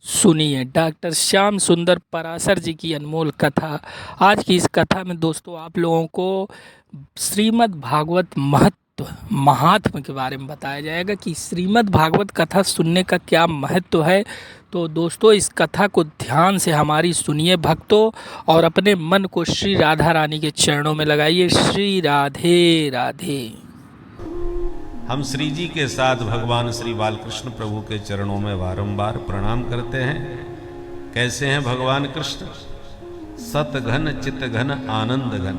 सुनिए डॉक्टर श्याम सुंदर पराशर जी की अनमोल कथा। आज की इस कथा में दोस्तों आप लोगों को श्रीमद् भागवत महात्म्य के बारे में बताया जाएगा कि श्रीमद् भागवत कथा सुनने का क्या महत्व है। तो दोस्तों इस कथा को ध्यान से हमारी सुनिए भक्तों, और अपने मन को श्री राधा रानी के चरणों में लगाइए। श्री राधे राधे। हम श्री जी के साथ भगवान श्री बालकृष्ण प्रभु के चरणों में बारंबार प्रणाम करते हैं। कैसे हैं भगवान कृष्ण? सत घन चित घन आनंद घन,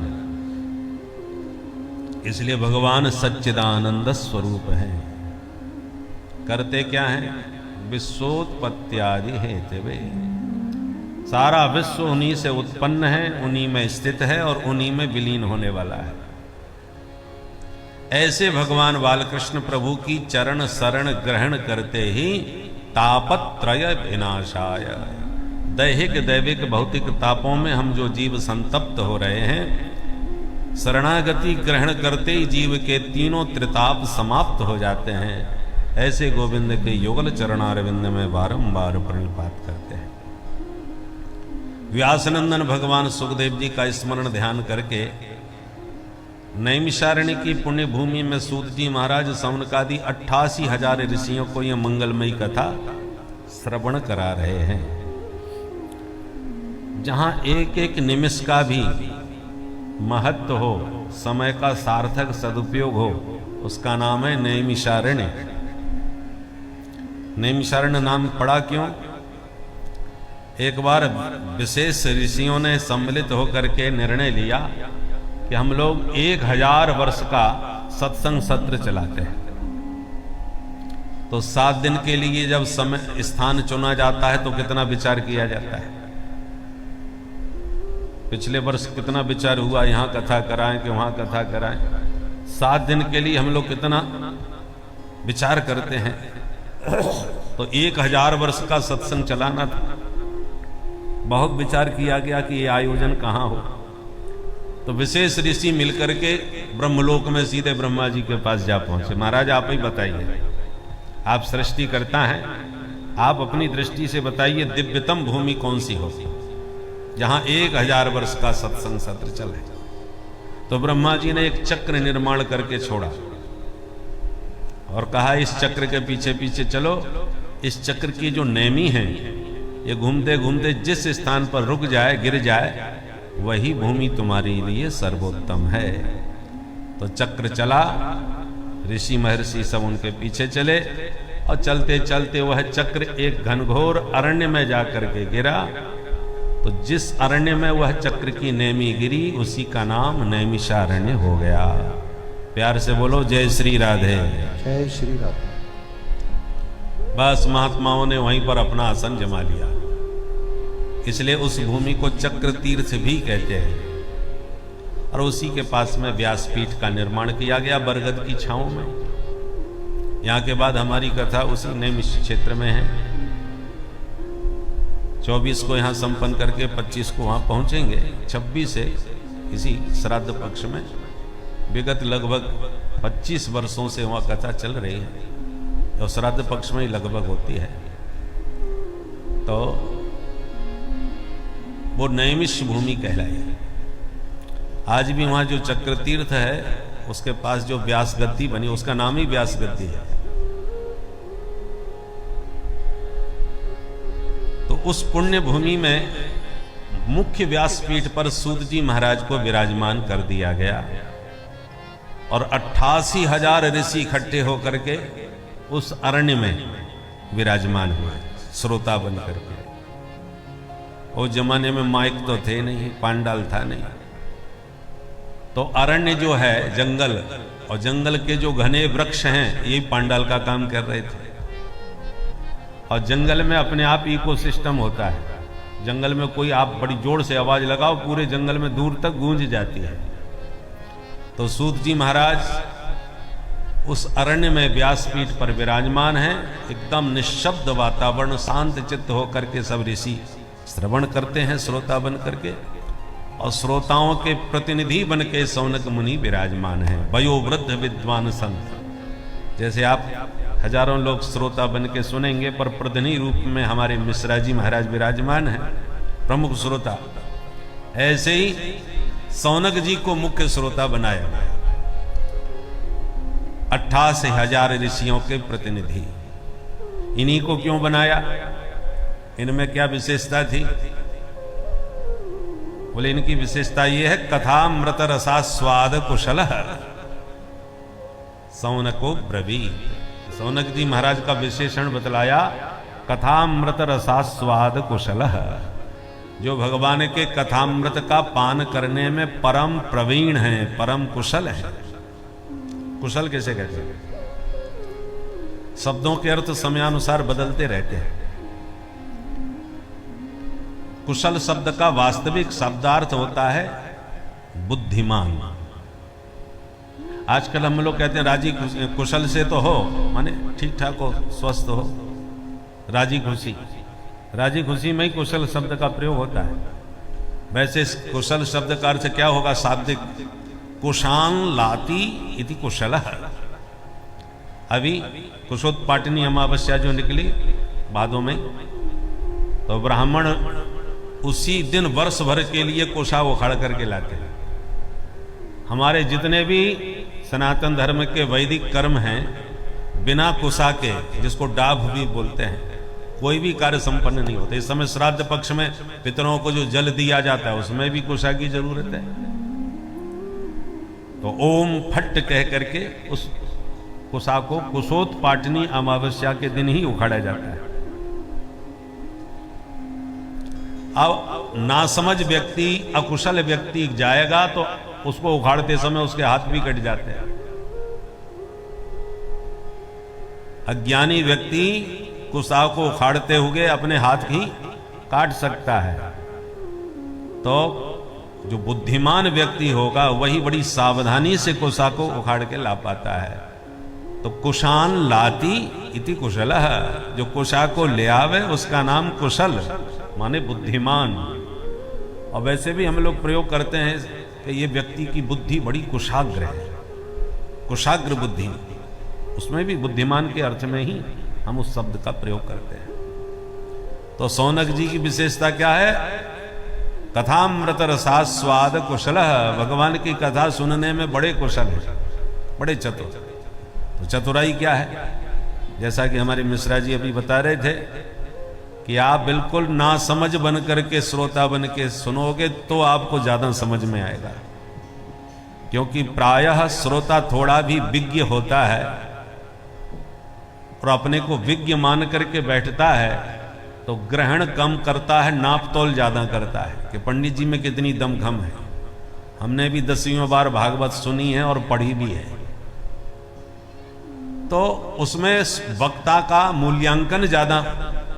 इसलिए भगवान सच्चिदानंद स्वरूप हैं। करते क्या हैं? विश्वोत्पत्त्यादि हेतवे। सारा विश्व उन्हीं से उत्पन्न है, उन्हीं में स्थित है और उन्हीं में विलीन होने वाला है। ऐसे भगवान बालकृष्ण प्रभु की चरण शरण ग्रहण करते ही तापत्रय विनाशाय, दैहिक दैविक भौतिक तापों में हम जो जीव संतप्त हो रहे हैं, शरणागति ग्रहण करते ही जीव के तीनों त्रिताप समाप्त हो जाते हैं। ऐसे गोविंद के युगल चरणारविंद में बारंबार प्रणिपात करते हैं। व्यासनंदन भगवान सुखदेव जी का स्मरण ध्यान करके नैमिषारण्य की पुण्य भूमि में सूत जी महाराज सौनकादि 88,000 ऋषियों को यह मंगलमयी कथा श्रवण करा रहे हैं। जहां एक एक निमिष का भी महत्व हो, समय का सार्थक सदुपयोग हो, उसका नाम है नैमिषारण्य। नैमिषारण्य नाम पड़ा क्यों? एक बार विशेष ऋषियों ने सम्मिलित होकर के निर्णय लिया कि हम लोग 1000 वर्ष का सत्संग सत्र चलाते हैं। तो 7 दिन के लिए जब समय स्थान चुना जाता है तो कितना विचार किया जाता है? पिछले वर्ष कितना विचार हुआ, यहां कथा कराएं कि वहां कथा कराएं। 7 दिन के लिए हम लोग कितना विचार करते हैं। तो 1000 वर्ष का सत्संग चलाना था। बहुत विचार किया गया कि ये आयोजन कहां हो। तो विशेष ऋषि मिलकर के ब्रह्मलोक में सीधे ब्रह्मा जी के पास जा पहुंचे। महाराज आप ही बताइए, आप सृष्टि करता हैं, आप अपनी दृष्टि से बताइए दिव्यतम भूमि कौन सी हो जहां 1000 वर्ष का सत्संग सत्र चले। तो ब्रह्मा जी ने एक चक्र निर्माण करके छोड़ा और कहा इस चक्र के पीछे पीछे चलो। इस चक्र की जो नेमी है, ये घूमते घूमते जिस स्थान पर रुक जाए, गिर जाए, वही भूमि तुम्हारे लिए सर्वोत्तम है। तो चक्र चला, ऋषि महर्षि सब उनके पीछे चले और चलते चलते वह चक्र एक घनघोर अरण्य में जाकर के गिरा। तो जिस अरण्य में वह चक्र की नेमी गिरी, उसी का नाम नैमिषारण्य हो गया। प्यार से बोलो जय श्री राधे। जय श्री राधे। बस महात्माओं ने वहीं पर अपना आसन जमा लिया, इसलिए उस भूमि को चक्र तीर्थ भी कहते हैं। और उसी के पास में व्यासपीठ का निर्माण किया गया बरगद की छांव में। यहाँ के बाद हमारी कथा उसी नैमिष क्षेत्र में है। 24 को यहाँ संपन्न करके 25 को वहाँ पहुँचेंगे। 26 से इसी श्राद्ध पक्ष में विगत लगभग 25 वर्षों से वहाँ कथा चल रही है और श्राद्ध पक्ष में ही लगभग होती है। तो वो नैमिष भूमि कहलाई। आज भी वहां जो चक्र तीर्थ है, उसके पास जो व्यास गद्दी बनी, उसका नाम ही व्यास गद्दी है। तो उस पुण्य भूमि में मुख्य व्यासपीठ पर सूत जी महाराज को विराजमान कर दिया गया और 88,000 ऋषि इकट्ठे होकर के उस अरण्य में विराजमान हुए, श्रोता बन करके। उस जमाने में माइक तो थे नहीं, पांडाल था नहीं। तो अरण्य जो है जंगल, और जंगल के जो घने वृक्ष हैं, ये पांडाल का काम कर रहे थे। और जंगल में अपने आप इकोसिस्टम होता है। जंगल में कोई आप बड़ी जोर से आवाज लगाओ, पूरे जंगल में दूर तक गूंज जाती है। तो सूत जी महाराज उस अरण्य में व्यासपीठ पर विराजमान है। एकदम निश्शब्द वातावरण, शांत चित्त होकर के सब ऋषि श्रवण करते हैं, श्रोता बन करके। और श्रोताओं के प्रतिनिधि बन के सौनक मुनि विराजमान हैं, वयोवृद्ध विद्वान संत। जैसे आप हजारों लोग श्रोता बन के सुनेंगे, पर प्रधानी रूप में हमारे मिश्रा जी महाराज विराजमान हैं, प्रमुख श्रोता। ऐसे ही सौनक जी को मुख्य श्रोता बनाया, 88,000 ऋषियों के प्रतिनिधि। इन्हीं को क्यों बनाया, इनमें क्या विशेषता थी? बोले इनकी विशेषता ये है, कथामृत रसास्वाद कुशल सौनको ब्रवीत। सौनक जी महाराज का विशेषण बतलाया, कथामृत रसास्वाद कुशल, जो भगवान के कथामृत का पान करने में परम प्रवीण हैं, परम कुशल हैं। कुशल कैसे कहते हैं? शब्दों के अर्थ समयानुसार बदलते रहते हैं। कुशल शब्द का वास्तविक शब्दार्थ होता है बुद्धिमान। आजकल हम लोग कहते हैं राजी कुशल से तो हो, माने ठीक ठाक हो, स्वस्थ हो, राजी खुशी। राजी खुशी में ही कुशल शब्द का प्रयोग होता है। वैसे कुशल शब्द का अर्थ क्या होगा शाब्दिक? कुशान लाती इति कुशल। अभी कुशोत्पाटिनी अमावस्या जो निकली भादों में, तो ब्राह्मण उसी दिन वर्ष भर के लिए कुशा उखाड़ करके लाते हैं। हमारे जितने भी सनातन धर्म के वैदिक कर्म हैं, बिना कुशा के, जिसको डाभ भी बोलते हैं, कोई भी कार्य संपन्न नहीं होते। इस समय श्राद्ध पक्ष में पितरों को जो जल दिया जाता है, उसमें भी कुशा की जरूरत है। तो ओम फट कह करके उस कुशा को कुशोत्पाटिनी अमावस्या के दिन ही उखाड़ा जाता है। अब नासमझ व्यक्ति, अकुशल व्यक्ति जाएगा तो उसको उखाड़ते समय उसके हाथ भी कट जाते हैं। अज्ञानी व्यक्ति कुशा को उखाड़ते हुए अपने हाथ ही काट सकता है। तो जो बुद्धिमान व्यक्ति होगा वही बड़ी सावधानी से कुशा को उखाड़ के ला पाता है। तो कुशान लाती इति कुशल, जो कुशा को ले आवे उसका नाम कुशल, माने बुद्धिमान। और वैसे भी हम लोग प्रयोग करते हैं कि ये व्यक्ति की बुद्धि बड़ी कुशाग्र है, कुशाग्र बुद्धि, उसमें भी बुद्धिमान के अर्थ में ही हम उस शब्द का प्रयोग करते हैं। तो सौनक जी की विशेषता क्या है? कथामृत रसास्वाद कुशल, भगवान की कथा सुनने में बड़े कुशल हैं, बड़े चतुर। तो चतुराई क्या है? जैसा कि हमारे मिश्रा जी अभी बता रहे थे कि आप बिल्कुल ना समझ बन करके श्रोता बन के सुनोगे तो आपको ज्यादा समझ में आएगा। क्योंकि प्रायः श्रोता थोड़ा भी विज्ञ होता है और अपने को विज्ञ मान करके बैठता है तो ग्रहण कम करता है, नापतोल ज्यादा करता है कि पंडित जी में कितनी दमखम है। हमने भी 10वीं बार भागवत सुनी है और पढ़ी भी है। तो उसमें वक्ता का मूल्यांकन ज्यादा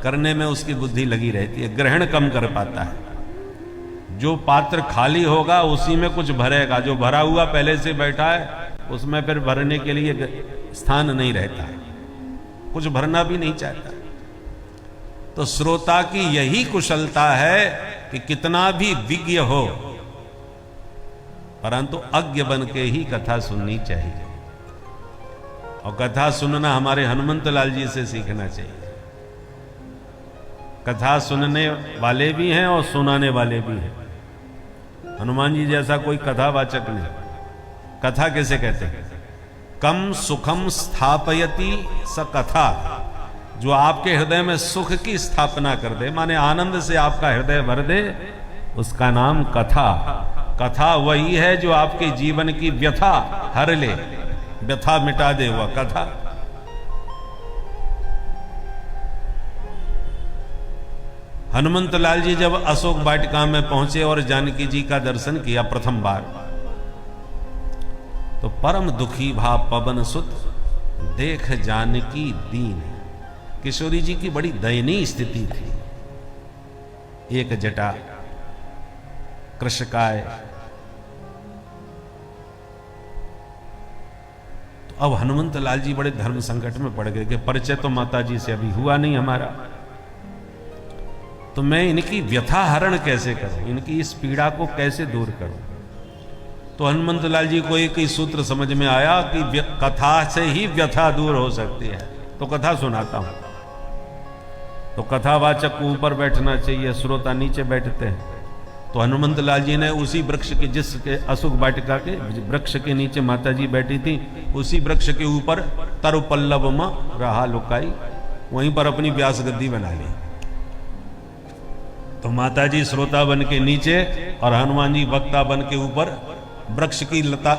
करने में उसकी बुद्धि लगी रहती है, ग्रहण कम कर पाता है। जो पात्र खाली होगा उसी में कुछ भरेगा, जो भरा हुआ पहले से बैठा है उसमें फिर भरने के लिए स्थान नहीं रहता है, कुछ भरना भी नहीं चाहता। तो श्रोता की यही कुशलता है कि कितना भी विज्ञ हो परंतु अज्ञ बन के ही कथा सुननी चाहिए। और कथा सुनना हमारे हनुमंत लाल जी से सीखना चाहिए। कथा सुनने वाले भी हैं और सुनाने वाले भी हैं। हनुमान जी जैसा कोई कथावाचक नहीं। कथा कैसे कहते हैं? कम सुखम स्थापयति स कथा, जो आपके हृदय में सुख की स्थापना कर दे, माने आनंद से आपका हृदय भर दे, उसका नाम कथा। कथा वही है जो आपके जीवन की व्यथा हर ले, व्यथा मिटा दे, वह कथा। हनुमंत लाल जी जब अशोक वाटिका में पहुंचे और जानकी जी का दर्शन किया प्रथम बार, तो परम दुखी भा पवन सुत देख जानकी दीन। किशोरी जी की बड़ी दयनीय स्थिति थी। एक जटा, कृशकाय। तो अब हनुमंत लाल जी बड़े धर्म संकट में पड़ गए कि परिचय तो माता जी से अभी हुआ नहीं हमारा, तो मैं इनकी व्यथा हरण कैसे करूं, इनकी इस पीड़ा को कैसे दूर करूं। तो हनुमंत लाल जी को एक ही सूत्र समझ में आया कि कथा से ही व्यथा दूर हो सकती है, तो कथा सुनाता हूं। तो कथावाचक को ऊपर बैठना चाहिए, श्रोता नीचे बैठते हैं। तो हनुमंत लाल जी ने उसी वृक्ष के, जिसके अशोक वाटिका के वृक्ष के नीचे माता जी बैठी थी, उसी वृक्ष के ऊपर तरु पल्लव में रहा लुकाई, वहीं पर अपनी व्यास गद्दी बना ली। तो माता जी श्रोता बन के नीचे और हनुमान जी वक्ता बन के ऊपर वृक्ष की लता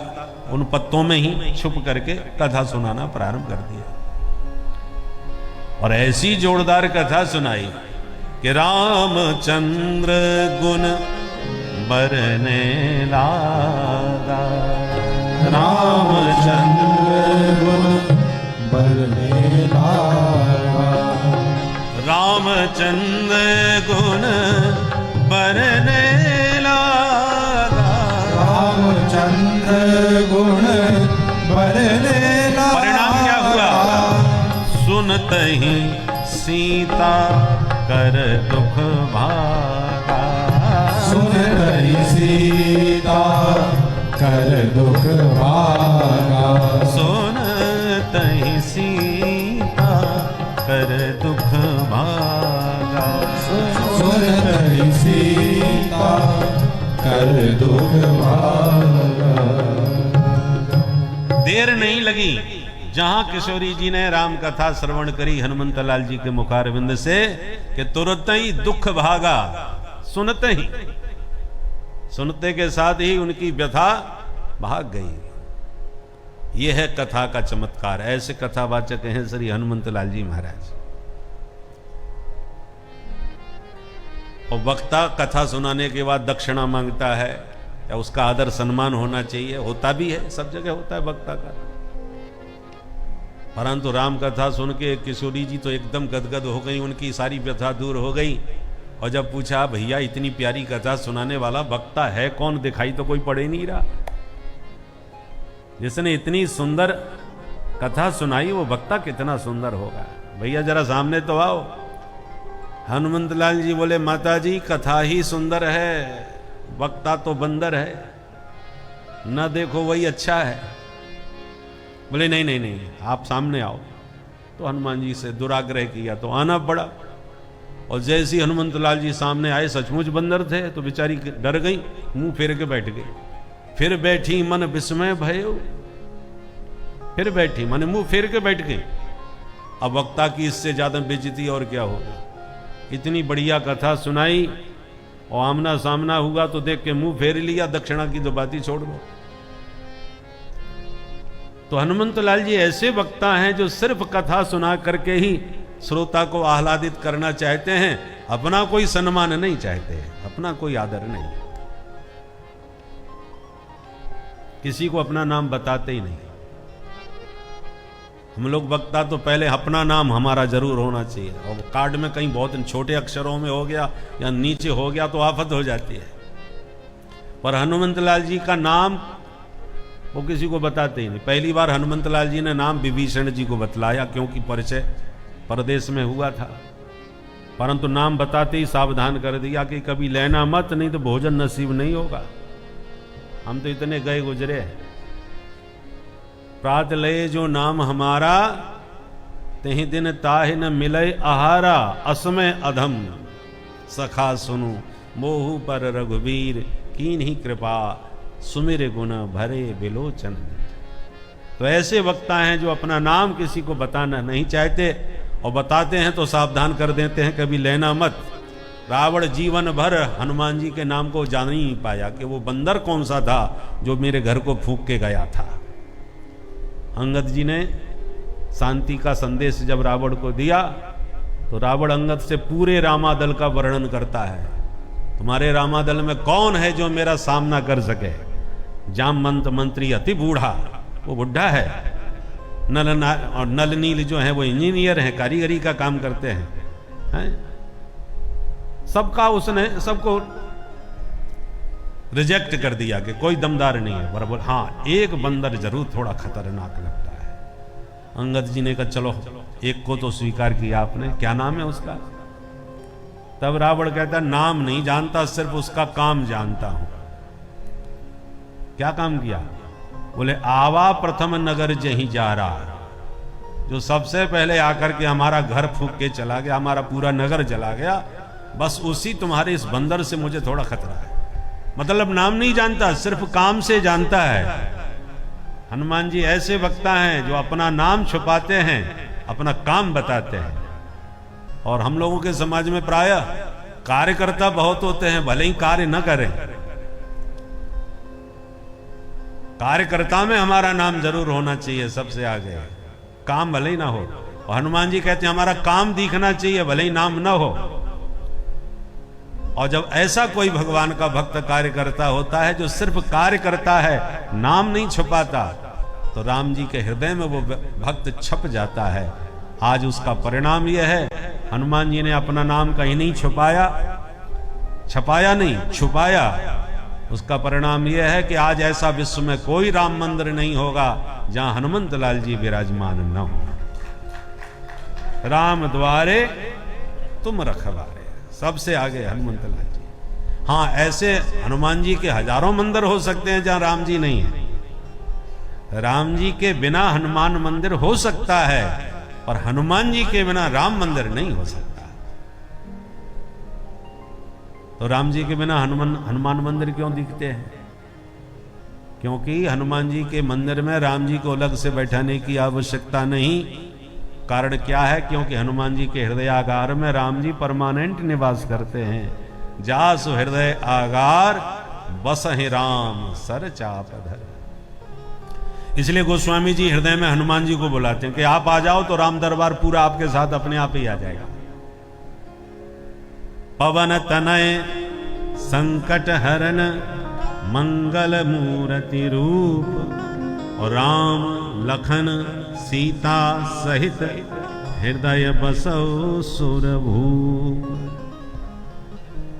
उन पत्तों में ही छुप करके कथा सुनाना प्रारंभ कर दिया। और ऐसी जोरदार कथा सुनाई कि रामचंद्र गुण बरने लागा, रामचंद्र गुण बरने लागा, रामचंद्र गुण बरने लागा, रामचंद्र गुण बरने लागा। परिणाम क्या हुआ? सुनत ही सीता कर दुख भागा, सुनत ही सीता कर दुख भागा, सुनत ही सीता कर दुख भागा, सुनत ही सीता कर दुख भागा। देर नहीं लगी, जहां किशोरी जी ने राम कथा श्रवण करी हनुमंत लाल जी के मुखारविंद से कि तुरंत ही दुख भागा। सुनते के साथ ही उनकी व्यथा भाग गई। यह है कथा का चमत्कार। ऐसे कथावाचक हैं श्री हनुमंत लाल जी महाराज। और वक्ता कथा सुनाने के बाद दक्षिणा मांगता है या उसका आदर सम्मान होना चाहिए, होता भी है, सब जगह होता है वक्ता का। परंतु राम कथा सुन के किशोरी जी तो एकदम गदगद हो गई, उनकी सारी व्यथा दूर हो गई। और जब पूछा भैया इतनी प्यारी कथा सुनाने वाला वक्ता है कौन, दिखाई तो कोई पड़े नहीं रहा, जिसने इतनी सुंदर कथा सुनाई वो वक्ता कितना सुंदर होगा, भैया जरा सामने तो आओ। हनुमंत लाल जी बोले माता जी कथा ही सुंदर है, वक्ता तो बंदर है, न देखो वही अच्छा है। बोले नहीं नहीं नहीं आप सामने आओ। तो हनुमान जी से दुराग्रह किया तो आना पड़ा। और जैसे ही हनुमंत लाल जी सामने आए, सचमुच बंदर थे, तो बेचारी डर गई, मुंह फेर के बैठ गई। फिर बैठी मन विस्मय भयो, फिर बैठी माने मुंह फेर के बैठ गई। अब वक्ता की इससे ज्यादा बेइज्जती और क्या होगी। इतनी बढ़िया कथा सुनाई और आमना सामना हुआ तो देख के मुंह फेर लिया, दक्षिणा की तो बात ही छोड़ दो। तो हनुमंत लाल जी ऐसे वक्ता हैं जो सिर्फ कथा सुना करके ही श्रोता को आह्लादित करना चाहते हैं, अपना कोई सम्मान नहीं चाहते, अपना कोई आदर नहीं, किसी को अपना नाम बताते ही नहीं। हम लोग वक्ता तो पहले अपना नाम हमारा जरूर होना चाहिए, और कार्ड में कहीं बहुत छोटे अक्षरों में हो गया या नीचे हो गया तो आफत हो जाती है। पर हनुमंत लाल जी का नाम वो किसी को बताते ही नहीं। पहली बार हनुमंत लाल जी ने नाम विभीषण जी को बतलाया, क्योंकि परिचय परदेश में हुआ था, परंतु नाम बताते ही सावधान कर दिया कि कभी लेना मत, नहीं तो भोजन नसीब नहीं होगा। हम तो इतने गए गुजरे। प्रात लय जो नाम हमारा, तही दिन ताहि न मिलय आहारा, असमय अधम सखा सुनु मोहु पर रघुवीर, कीन्ही कृपा सुमिर गुण भरे बिलोचन। तो ऐसे वक्ता हैं जो अपना नाम किसी को बताना नहीं चाहते, और बताते हैं तो सावधान कर देते हैं कभी लेना मत। रावण जीवन भर हनुमान जी के नाम को जान ही नहीं पाया कि वो बंदर कौन सा था जो मेरे घर को फूंक के गया था। अंगद जी ने शांति का संदेश जब रावण को दिया तो रावण अंगद से पूरे रामादल का वर्णन करता है। तुम्हारे रामादल में कौन है जो मेरा सामना कर सके। जामवंत मंत्री अति बूढ़ा, वो बुढ़ा है। और नल नील जो है वो इंजीनियर है, कारीगरी का काम करते हैं। सबका उसने सबको रिजेक्ट कर दिया कि कोई दमदार नहीं है। बराबर हाँ, एक बंदर जरूर थोड़ा खतरनाक लगता है। अंगद जी ने कहा चलो एक को तो स्वीकार किया आपने, क्या नाम है उसका? तब रावण कहता नाम नहीं जानता, सिर्फ उसका काम जानता हूं। क्या काम किया? बोले आवा प्रथम नगर जहीं जा रहा, जो सबसे पहले आकर के हमारा घर फूंक के चला गया, हमारा पूरा नगर जला गया, बस उसी तुम्हारे इस बंदर से मुझे थोड़ा खतरा है। मतलब नाम नहीं जानता, सिर्फ काम से जानता है। हनुमान जी ऐसे वक्ता हैं जो अपना नाम छुपाते हैं, अपना काम बताते हैं। और हम लोगों के समाज में प्रायः कार्यकर्ता बहुत होते हैं, भले ही कार्य न करें, कार्यकर्ता में हमारा नाम जरूर होना चाहिए सबसे आगे, काम भले ही ना हो। और हनुमान जी कहते हैं हमारा काम दिखना चाहिए, भले ही नाम ना हो। और जब ऐसा कोई भगवान का भक्त कार्य करता होता है जो सिर्फ कार्य करता है, नाम नहीं छुपाता, तो राम जी के हृदय में वो भक्त छप जाता है। आज उसका परिणाम यह है, हनुमान जी ने अपना नाम कहीं नहीं छुपाया, छपाया नहीं, छुपाया। उसका परिणाम यह है कि आज ऐसा विश्व में कोई राम मंदिर नहीं होगा जहां हनुमंत लाल जी विराजमान न हो। राम द्वारे तुम रखवारे, सबसे आगे हनुमंत लाल जी। हाँ, ऐसे हनुमान जी के हजारों मंदिर हो सकते हैं जहां राम जी नहीं है। राम जी के बिना हनुमान मंदिर हो सकता है, और हनुमान जी के बिना राम मंदिर नहीं हो सकता। तो राम जी के बिना हनुमान मंदिर क्यों दिखते हैं? क्योंकि हनुमान जी के मंदिर में राम जी को अलग से बैठाने की आवश्यकता नहीं। कारण क्या है? क्योंकि हनुमान जी के हृदयागार में राम जी परमानेंट निवास करते हैं। जासु हृदय आगार बसहि राम सर चाप धर। इसलिए गोस्वामी जी हृदय में हनुमान जी को बुलाते हैं कि आप आ जाओ तो राम दरबार पूरा आपके साथ अपने आप ही आ जाएगा। पवन तनय संकट हरन मंगल मूर्ति रूप, और राम लखन सीता सहित हृदय बसौ सुरभूप।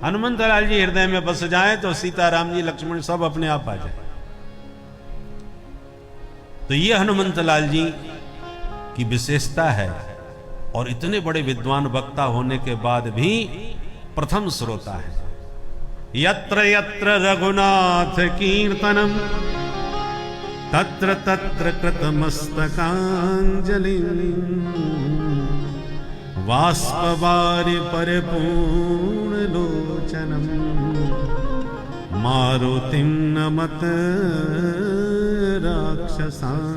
हनुमंत लाल जी हृदय में बस जाए तो सीता राम जी लक्ष्मण सब अपने आप आ जाए। तो ये हनुमंत लाल जी की विशेषता है। और इतने बड़े विद्वान वक्ता होने के बाद भी प्रथम श्रोता है। यत्र यत्र रघुनाथ कीर्तनम तत्र तत्र कृतमस्तकांजलि, वाष्पवारि परिपूर्ण लोचनम मारुतिं नमत राक्षसांतकम।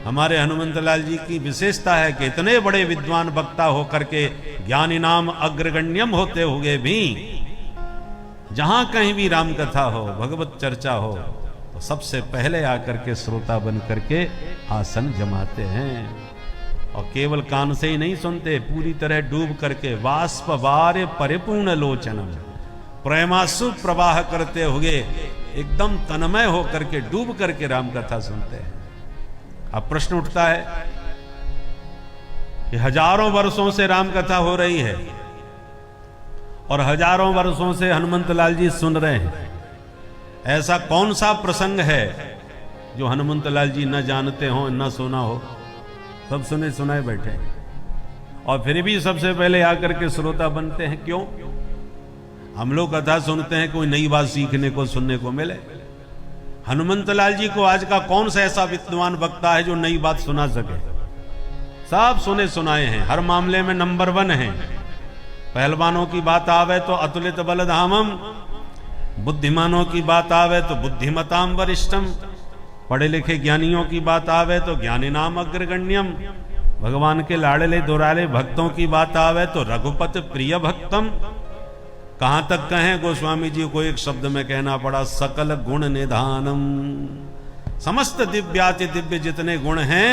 हमारे हनुमंत लाल जी की विशेषता है कि इतने बड़े विद्वान वक्ता होकर के, ज्ञानी नाम अग्रगण्यम होते हुए भी, जहां कहीं भी राम कथा हो, भगवत चर्चा हो, तो सबसे पहले आकर के श्रोता बन करके आसन जमाते हैं। और केवल कान से ही नहीं सुनते, पूरी तरह डूब करके वाष्पवार्य परिपूर्ण लोचनम, प्रेमासु प्रवाह करते हुए एकदम तन्मय होकर के डूब करके राम कथा सुनते हैं। अब प्रश्न उठता है कि हजारों वर्षों से राम कथा हो रही है और हजारों वर्षों से हनुमंत लाल जी सुन रहे हैं। ऐसा कौन सा प्रसंग है जो हनुमंत लाल जी न जानते हो, न सुना हो? सब सुने सुनाए बैठे, और फिर भी सबसे पहले आकर के श्रोता बनते हैं। क्यों? हम लोग कथा सुनते हैं कोई नई बात सीखने को, सुनने को मिले। हनुमंत लाल जी को आज का कौन सा ऐसा विद्वान वक्ता है जो नई बात सुना सके? सब सुने सुनाए हैं, हर मामले में नंबर 1 है। पहलवानों की बात आवे तो अतुलित बलधामम, बुद्धिमानों की बात आवे तो बुद्धिमताम वरिष्ठम, पढ़े लिखे ज्ञानियों की बात आवे तो ज्ञानी नाम अग्रगण्यम, भगवान के लाडले दुराले भक्तों की बात आवे तो रघुपति प्रिय भक्तम। कहां तक कहें? गोस्वामी जी को एक शब्द में कहना पड़ा, सकल गुण निधानम। समस्त दिव्याति दिव्य जितने गुण हैं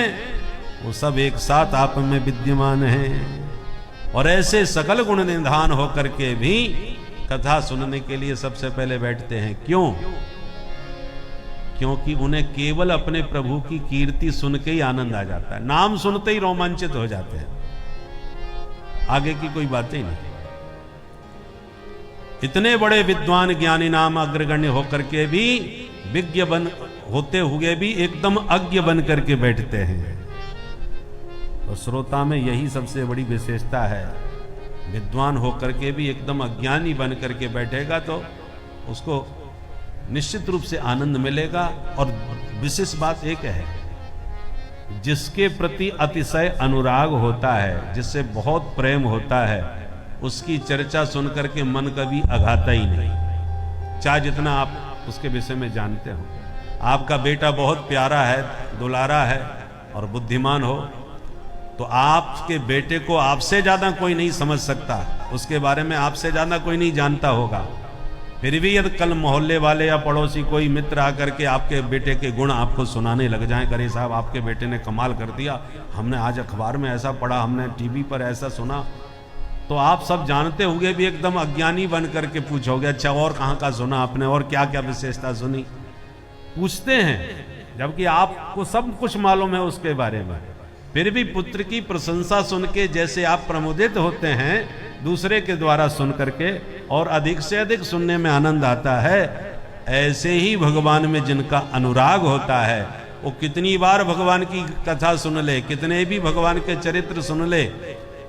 वो सब एक साथ आप में विद्यमान हैं। और ऐसे सकल गुण निधान होकर के भी कथा सुनने के लिए सबसे पहले बैठते हैं। क्यों? क्योंकि उन्हें केवल अपने प्रभु की कीर्ति सुन के ही आनंद आ जाता है, नाम सुनते ही रोमांचित हो जाते हैं, आगे की कोई बात ही नहीं। इतने बड़े विद्वान ज्ञानी नाम अग्रगण्य होकर के भी, विज्ञ बन होते हुए भी एकदम अज्ञ बन करके बैठते हैं। और श्रोता में यही सबसे बड़ी विशेषता है। विद्वान होकर के भी एकदम अज्ञानी बन करके बैठेगा तो उसको निश्चित रूप से आनंद मिलेगा। और विशेष बात एक है, जिसके प्रति अतिशय अनुराग होता है, जिससे बहुत प्रेम होता है, उसकी चर्चा सुनकर के मन कभी अघाता ही नहीं, चाहे जितना आप उसके विषय में जानते हो। आपका बेटा बहुत प्यारा है, दुलारा है और बुद्धिमान हो, तो आपके बेटे को आपसे ज्यादा कोई नहीं समझ सकता, उसके बारे में आपसे ज्यादा कोई नहीं जानता होगा। फिर भी यदि कल मोहल्ले वाले या पड़ोसी कोई मित्र आकर के आपके बेटे के गुण आपको सुनाने लग जाएं, करे साहब आपके बेटे ने कमाल कर दिया, हमने आज अखबार में ऐसा पढ़ा, हमने टीवी पर ऐसा सुना, तो आप सब जानते हुए भी एकदम अज्ञानी बन करके पूछोगे, अच्छा और कहाँ का सुना आपने, और क्या क्या विशेषता सुनी, पूछते हैं, जबकि आपको सब कुछ मालूम है उसके बारे में। फिर भी पुत्र की प्रशंसा सुन के जैसे आप प्रमोदित होते हैं दूसरे के द्वारा सुन करके, और अधिक से अधिक सुनने में आनंद आता है, ऐसे ही भगवान में जिनका अनुराग होता है, वो कितनी बार भगवान की कथा सुन ले, कितने भी भगवान के चरित्र सुन ले,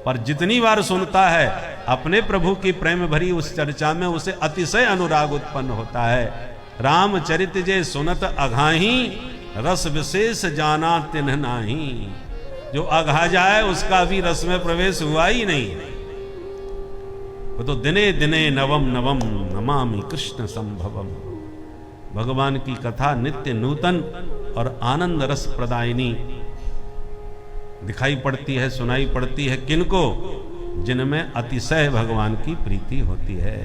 पर जितनी बार सुनता है अपने प्रभु की प्रेम भरी उस चर्चा में उसे अतिशय अनुराग उत्पन्न होता है। रामचरित जे सुनत अघाही, रस विशेष जाना तिन्ह नाही। जो अघा जाए उसका भी रस में प्रवेश हुआ ही नहीं, वो तो दिने दिने नवम नवम नमामि कृष्ण संभवम। भगवान की कथा नित्य नूतन और आनंद रस प्रदायिनी दिखाई पड़ती है, सुनाई पड़ती है, किनको? जिनमें अतिशय भगवान की प्रीति होती है।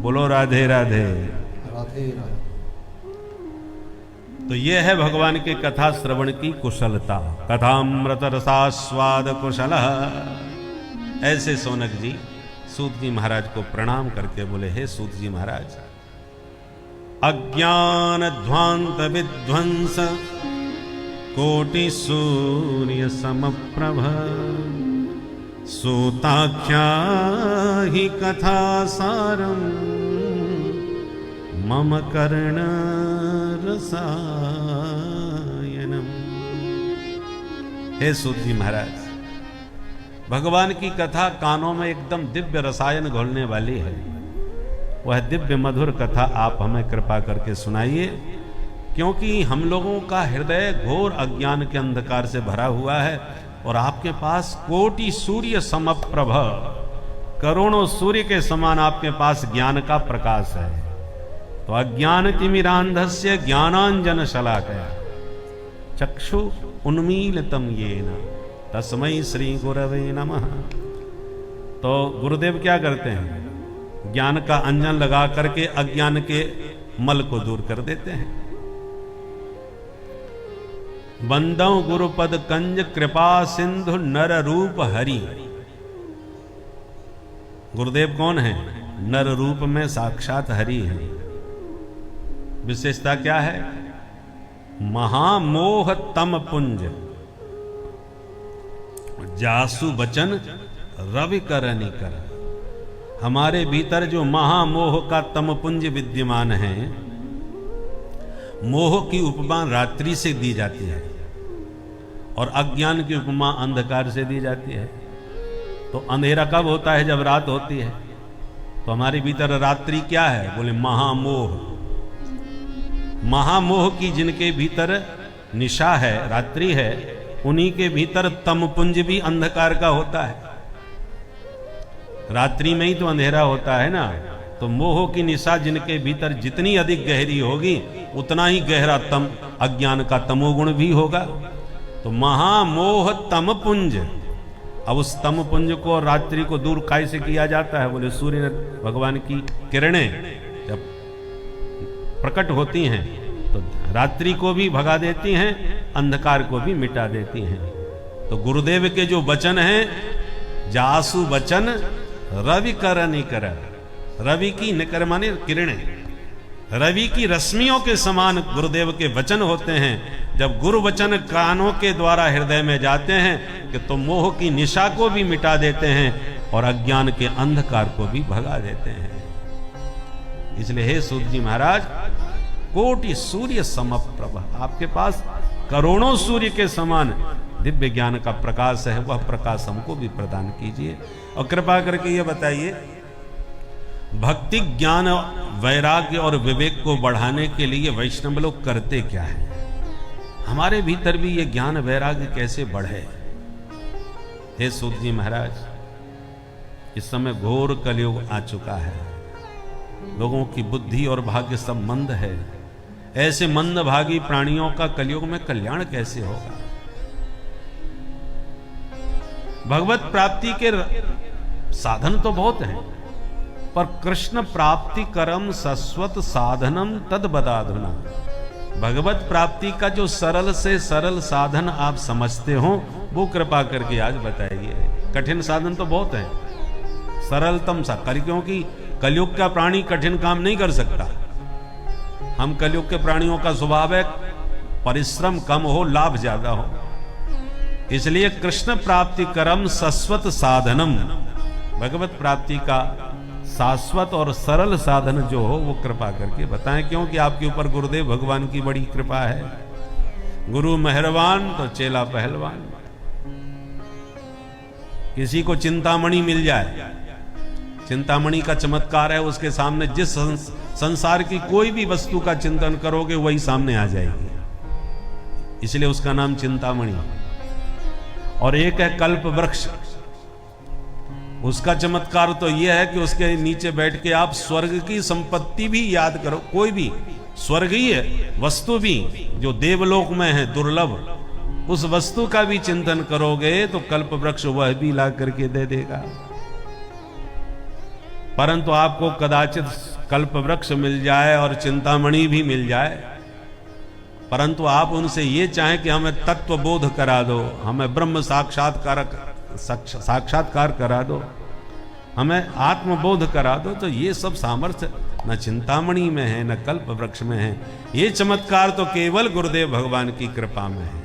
बोलो राधे राधे। राधे राधे। तो यह है भगवान के कथा श्रवण की कुशलता। कथामृत रसास्वाद कुशल। ऐसे सौनक जी सूत जी महाराज को प्रणाम करके बोले, हे सूत जी महाराज, अज्ञान ध्वांत विध्वंस कोटि सूर्य समप्रभ, सूताख्या ही कथा सारम मम कर्ण रसायनम। हे सूत जी महाराज, भगवान की कथा कानों में एकदम दिव्य रसायन घोलने वाली है। वह दिव्य मधुर कथा आप हमें कृपा करके सुनाइए, क्योंकि हम लोगों का हृदय घोर अज्ञान के अंधकार से भरा हुआ है और आपके पास कोटि सूर्य समप्रभ, करोड़ों सूर्य के समान आपके पास ज्ञान का प्रकाश है। तो अज्ञान तिमिरांधस्य ज्ञानांजन शलाकया चक्षु उन्मीलितम येन तस्मै श्री गुरवे नमः। तो गुरुदेव क्या करते हैं? ज्ञान का अंजन लगा करके अज्ञान के मल को दूर कर देते हैं। बंदौ गुरुपद कंज कृपा सिंधु नर रूप हरि। गुरुदेव कौन है? नर रूप में साक्षात हरि है। विशेषता क्या है? महामोह तम पुंज जासु बचन रवि करनि कर। हमारे भीतर जो महामोह का तम पुंज विद्यमान है, मोह की उपमा रात्रि से दी जाती है और अज्ञान की उपमा अंधकार से दी जाती है। तो अंधेरा कब होता है? जब रात होती है। तो हमारे भीतर रात्रि क्या है? बोले महामोह। महामोह की जिनके भीतर निशा है, रात्रि है, उन्हीं के भीतर तम पुंज भी अंधकार का होता है। रात्रि में ही तो अंधेरा होता है ना। तो मोह की निशा जिनके भीतर जितनी अधिक गहरी होगी, उतना ही गहरा तम अज्ञान का तमोगुण भी होगा। तो महामोह तम पुंज। अब उस तम पुंज को, रात्रि को दूर कैसे किया जाता है? बोले सूर्य भगवान की किरणें जब प्रकट होती हैं तो रात्रि को भी भगा देती हैं, अंधकार को भी मिटा देती हैं। तो गुरुदेव के जो वचन हैं, जासु वचन रवि कर निकर। रवि की निकर माने किरणें, रवि की रश्मियों के समान गुरुदेव के वचन होते हैं। जब गुरु वचन कानों के द्वारा हृदय में जाते हैं कि तो मोह की निशा को भी मिटा देते हैं और अज्ञान के अंधकार को भी भगा देते हैं। इसलिए हे सूत जी महाराज, कोटि सूर्य समप्रभ, आपके पास करोड़ों सूर्य के समान दिव्य ज्ञान का प्रकाश है। वह प्रकाश हमको भी प्रदान कीजिए और कृपा करके ये बताइए, भक्ति, ज्ञान, वैराग्य और विवेक को बढ़ाने के लिए वैष्णव लोग करते क्या है? हमारे भीतर भी ये ज्ञान वैराग्य कैसे बढ़े? हे सूत जी महाराज, इस समय घोर कलयुग आ चुका है। लोगों की बुद्धि और भाग्य सब मंद है। ऐसे मंद भागी प्राणियों का कलयुग में कल्याण कैसे होगा? भगवत प्राप्ति के साधन तो बहुत हैं, पर कृष्ण प्राप्ति करम सस्वत साधनम तद बदाधुना। भगवत प्राप्ति का जो सरल से सरल साधन आप समझते हो, वो कृपा करके आज बताइए। कठिन साधन तो बहुत है, सरलतम सा क्योंकि कलयुग का प्राणी कठिन काम नहीं कर सकता। हम कलयुग के प्राणियों का स्वभाव है परिश्रम कम हो, लाभ ज्यादा हो। इसलिए कृष्ण प्राप्ति करम सस्वत साधनम, भगवत प्राप्ति का शाश्वत और सरल साधन जो हो वो कृपा करके बताएं। क्योंकि आपके ऊपर गुरुदेव भगवान की बड़ी कृपा है। गुरु मेहरबान तो चेला पहलवान। किसी को चिंतामणि मिल जाए, चिंतामणि का चमत्कार है, उसके सामने जिस संसार की कोई भी वस्तु का चिंतन करोगे वही सामने आ जाएगी, इसलिए उसका नाम चिंतामणि। और एक है कल्प वृक्ष, उसका चमत्कार तो यह है कि उसके नीचे बैठ के आप स्वर्ग की संपत्ति भी याद करो। कोई भी स्वर्गीय वस्तु भी जो देवलोक में है दुर्लभ, उस वस्तु का भी चिंतन करोगे तो कल्प वृक्ष वह भी ला करके दे देगा। परंतु आपको कदाचित कल्प वृक्ष मिल जाए और चिंतामणि भी मिल जाए, परंतु आप उनसे ये चाहें कि हमें तत्व बोध करा दो, हमें ब्रह्म साक्षात्कार करा दो, हमें आत्मबोध करा दो, तो ये सब सामर्थ्य न चिंतामणि में है न कल्प वृक्ष में है। ये चमत्कार तो केवल गुरुदेव भगवान की कृपा में है।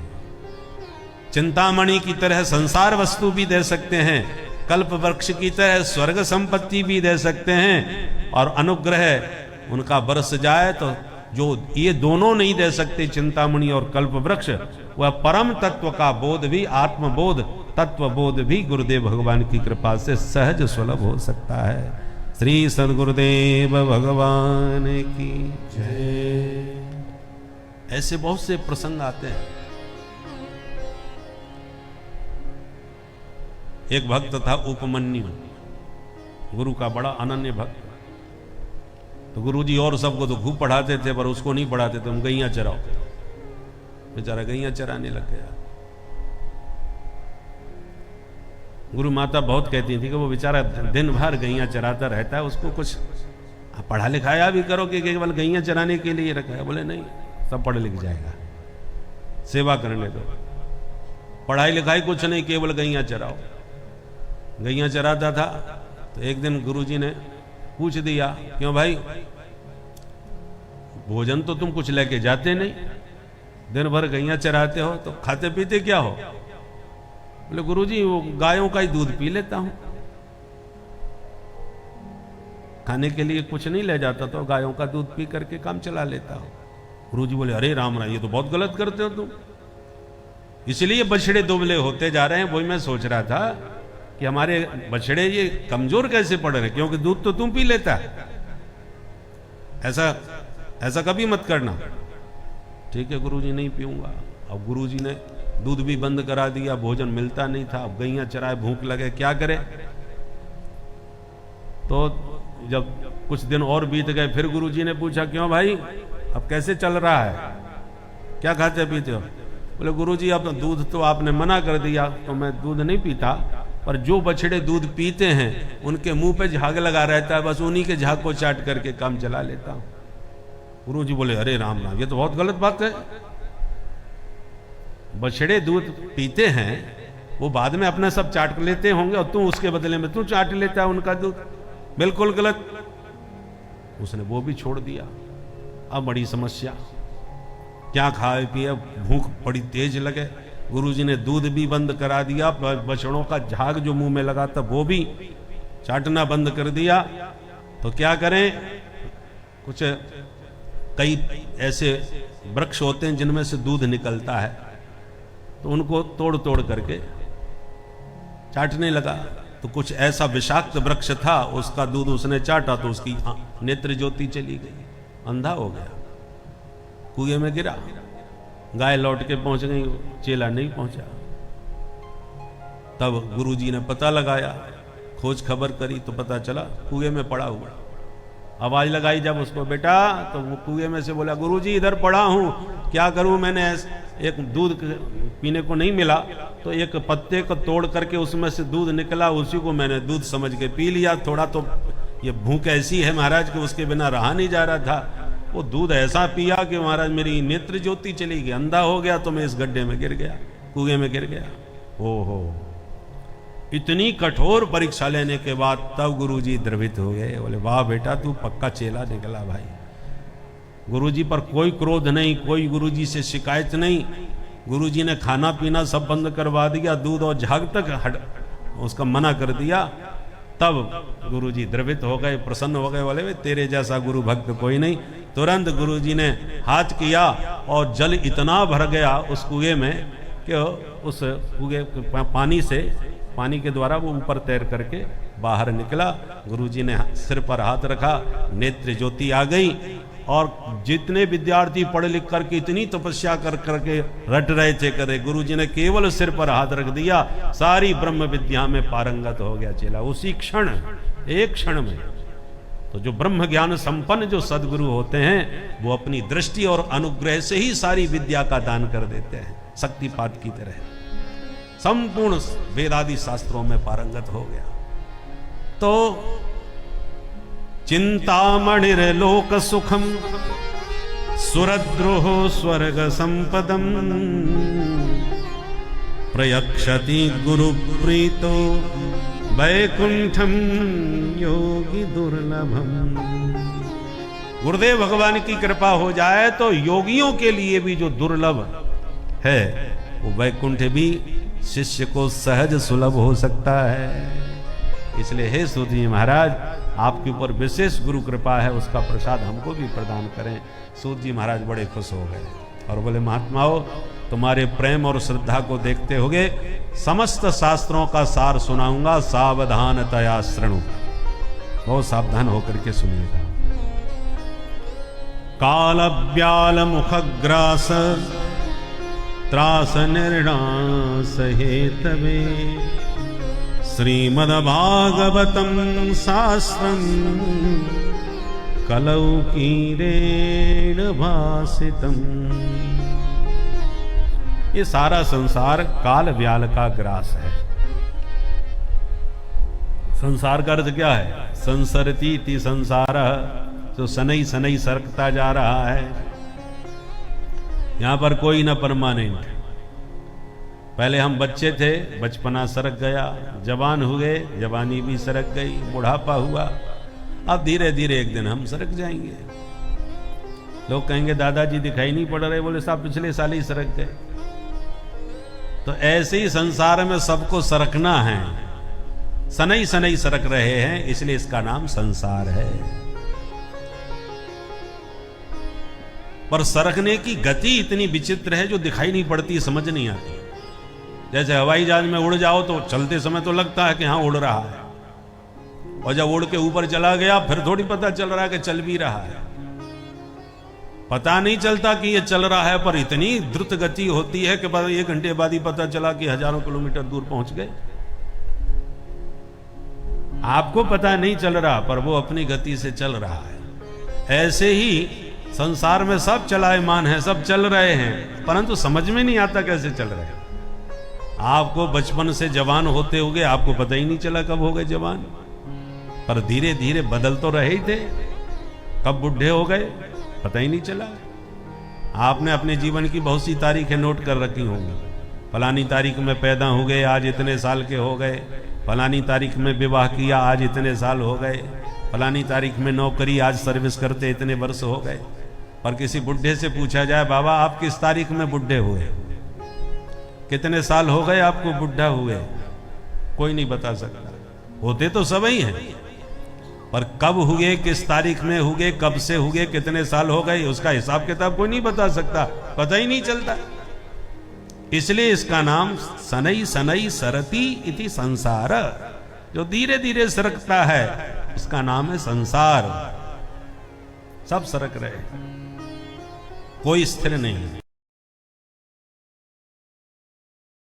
चिंतामणि की तरह संसार वस्तु भी दे सकते हैं, कल्प वृक्ष की तरह स्वर्ग संपत्ति भी दे सकते हैं, और अनुग्रह उनका बरस जाए तो जो ये दोनों नहीं दे सकते, चिंतामणि और कल्प वृक्ष, वह परम तत्व का बोध भी, आत्मबोध, तत्व बोध भी गुरुदेव भगवान की कृपा से सहज सुलभ हो सकता है। श्री सद्गुरुदेव भगवान की जय। ऐसे बहुत से प्रसंग आते हैं। एक भक्त था उपमन्यु, गुरु का बड़ा अनन्य भक्त। तो गुरुजी और सबको तो खूब पढ़ाते थे, पर उसको नहीं पढ़ाते थे। हम गैया चराओ, बेचारा गैया चराने लग गया। गुरु माता बहुत कहती थी कि वो बेचारा दिन भर गैया चराता रहता है, उसको कुछ पढ़ा लिखाया भी करो कि केवल गैया चराने के लिए रखा है। बोले नहीं, सब पढ़ लिख जाएगा, सेवा करने दो, पढ़ाई लिखाई कुछ नहीं, केवल गैया चराओ। गैया चराता था तो एक दिन गुरुजी ने पूछ दिया, क्यों भाई, भोजन तो तुम कुछ लेके जाते नहीं, दिन भर गैया चराते हो, तो खाते पीते क्या हो? बोले गुरुजी वो गायों का ही दूध पी लेता हूं, खाने के लिए कुछ नहीं ले जाता, तो गायों का दूध पी करके काम चला लेता हूं। गुरुजी बोले अरे राम राम, ये तो बहुत गलत करते हो तुम, इसलिए बछड़े दुबले होते जा रहे हैं। वही मैं सोच रहा था कि हमारे बछड़े ये कमजोर कैसे पड़ रहे, क्योंकि दूध तो तुम पी लेता है। ऐसा कभी मत करना। ठीक है गुरुजी, नहीं पीऊंगा। अब गुरुजी ने दूध भी बंद करा दिया, भोजन मिलता नहीं था। अब गैया चराए, भूख लगे, क्या करे? तो जब कुछ दिन और बीत गए, फिर गुरुजी ने पूछा, क्यों भाई, अब कैसे चल रहा है, क्या खाते पीते हो? बोले गुरुजी अब दूध तो आपने मना कर दिया, तो मैं दूध नहीं पीता, पर जो बछड़े दूध पीते हैं उनके मुंह पे झाग लगा रहता है, बस उन्हीं के झाग को चाट करके काम चला लेता हूं। गुरुजी बोले अरे राम राम, ये तो बहुत गलत बात है। बछड़े दूध पीते हैं, वो बाद में अपना सब चाट लेते होंगे, और तू उसके बदले में तू चाट लेता है उनका दूध, बिल्कुल गलत। उसने वो भी छोड़ दिया। अब बड़ी समस्या, क्या खाए पिए, भूख बड़ी तेज लगे। गुरुजी ने दूध भी बंद करा दिया, बछड़ों का झाग जो मुंह में लगा था वो भी चाटना बंद कर दिया। तो क्या करें? कुछ कई ऐसे वृक्ष होते हैं जिनमें से दूध निकलता है, तो उनको तोड़ तोड़ करके चाटने लगा। तो कुछ ऐसा विषाक्त वृक्ष था, उसका दूध उसने चाटा तो उसकी नेत्र ज्योति चली गई, अंधा हो गया, कुएं में गिरा। गाय लौट के पहुंच गई, चेला नहीं पहुंचा। तब गुरुजी ने पता लगाया, खोज खबर करी तो पता चला कुएं में पड़ा हुआ। आवाज लगाई जब उसको, बेटा, तो वो कुएं में से बोला, गुरुजी इधर पड़ा हूं, क्या करूं, मैंने एक दूध पीने को नहीं मिला तो एक पत्ते को तोड़ करके उसमें से दूध निकला, उसी को मैंने दूध समझ के पी लिया। थोड़ा तो ये भूख ऐसी है महाराज कि उसके बिना रहा नहीं जा रहा था। वो दूध ऐसा पिया कि महाराज मेरी नेत्र ज्योति चली गई, अंधा हो गया, तो मैं इस गड्ढे में गिर गया, कुएं में गिर गया। ओहो, इतनी कठोर परीक्षा लेने के बाद तब गुरुजी द्रवित हो गए। बोले, वाह बेटा, तू पक्का चेला निकला भाई। गुरुजी पर कोई क्रोध नहीं, कोई गुरुजी से शिकायत नहीं। गुरुजी ने खाना पीना सब बंद करवा दिया, दूध और झाग तक उसका मना कर दिया। तब गुरुजी द्रवित हो गए, प्रसन्न हो गए, बोले तेरे जैसा गुरु भक्त कोई नहीं। तुरंत गुरुजी ने हाथ किया और जल इतना भर गया उस कुएं में कि उस कुएं पानी के द्वारा वो ऊपर तैर करके बाहर निकला। गुरुजी ने सिर पर हाथ रखा, नेत्र ज्योति आ गई। और जितने विद्यार्थी पढ़ लिख करके इतनी तपस्या कर करके रट रहे थे करे, गुरुजी ने केवल सिर पर हाथ रख दिया, सारी ब्रह्म विद्या में पारंगत हो गया चेला उसी क्षण, एक क्षण में। तो जो ब्रह्म ज्ञान संपन्न जो सदगुरु होते हैं वो अपनी दृष्टि और अनुग्रह से ही सारी विद्या का दान कर देते हैं, शक्तिपात की तरह। संपूर्ण वेदादि शास्त्रों में पारंगत हो गया। तो चिंतामणिर्लोक सुखम सुरद्रोह स्वर्ग संपदम प्रयक्षति गुरु प्रीतो वैकुंठम योगी दुर्लभम। गुरुदेव भगवान की कृपा हो जाए तो योगियों के लिए भी जो दुर्लभ है वो वैकुंठ भी शिष्य को सहज सुलभ हो सकता है। इसलिए हे सूत जी महाराज, आपके ऊपर विशेष गुरु कृपा है, उसका प्रसाद हमको भी प्रदान करें। सूत जी महाराज बड़े खुश हो गए और बोले, महात्माओं, तुम्हारे प्रेम और श्रद्धा को देखते हुए समस्त शास्त्रों का सार सुनाऊंगा, सावधानतया शृणु। बहुत सावधान होकर के सुनिएगा। काल व्याल मुखग्रास त्रास निर्णास हेतवे श्रीमद्भागवतम शास्त्रम कलौकीरेण भासितम। ये सारा संसार काल व्याल का ग्रास है। संसार का अर्थ क्या है? संसरती इति संसार, जो सनई सनई सरकता जा रहा है। यहां पर कोई ना परमानेंट। पहले हम बच्चे थे, बचपना सरक गया, जवान हुए, जवानी भी सरक गई, बुढ़ापा हुआ, अब धीरे धीरे एक दिन हम सरक जाएंगे। लोग कहेंगे दादाजी दिखाई नहीं पड़ रहे, बोले साहब पिछले साल ही सरक गए। तो ऐसे ही संसार में सबको सरकना है, सनई सनई सरक रहे हैं, इसलिए इसका नाम संसार है। पर सरकने की गति इतनी विचित्र है जो दिखाई नहीं पड़ती, समझ नहीं आती। जैसे हवाई जहाज में उड़ जाओ तो चलते समय तो लगता है कि हाँ उड़ रहा है, और जब उड़ के ऊपर चला गया फिर थोड़ी पता चल रहा है कि चल भी रहा है। पता नहीं चलता कि ये चल रहा है, पर इतनी द्रुत गति होती है कि बस 1 घंटे बाद ही पता चला कि हजारों किलोमीटर दूर पहुंच गए। आपको पता नहीं चल रहा, पर वो अपनी गति से चल रहा है। ऐसे ही संसार में सब चलायमान है, सब चल रहे हैं, परंतु समझ में नहीं आता कैसे चल रहे हैं। आपको बचपन से जवान होते हुए आपको पता ही नहीं चला कब हो गए जवान, पर धीरे धीरे बदल तो रहे ही थे। कब बुढ़े हो गए पता ही नहीं चला। आपने अपने जीवन की बहुत सी तारीखें नोट कर रखी होंगी। फलानी तारीख में पैदा हो गए, आज इतने साल के हो गए। फलानी तारीख में विवाह किया, आज इतने साल हो गए। फलानी तारीख में नौकरी, आज सर्विस करते इतने वर्ष हो गए। पर किसी बुढ़े से पूछा जाए, बाबा आप किस तारीख में बुढ़े हुए, कितने साल हो गए आपको बुढ़ा हुए, कोई नहीं बता सकता। होते तो सब ही हैं, पर कब हुए, किस तारीख में हुए, कब से हुए, कितने साल हो गए, उसका हिसाब किताब कोई नहीं बता सकता, पता ही नहीं चलता। इसलिए इसका नाम सनई सनई सरती इति संसार। जो धीरे धीरे सरकता है उसका नाम है संसार। सब सरक रहे, कोई स्थिर नहीं।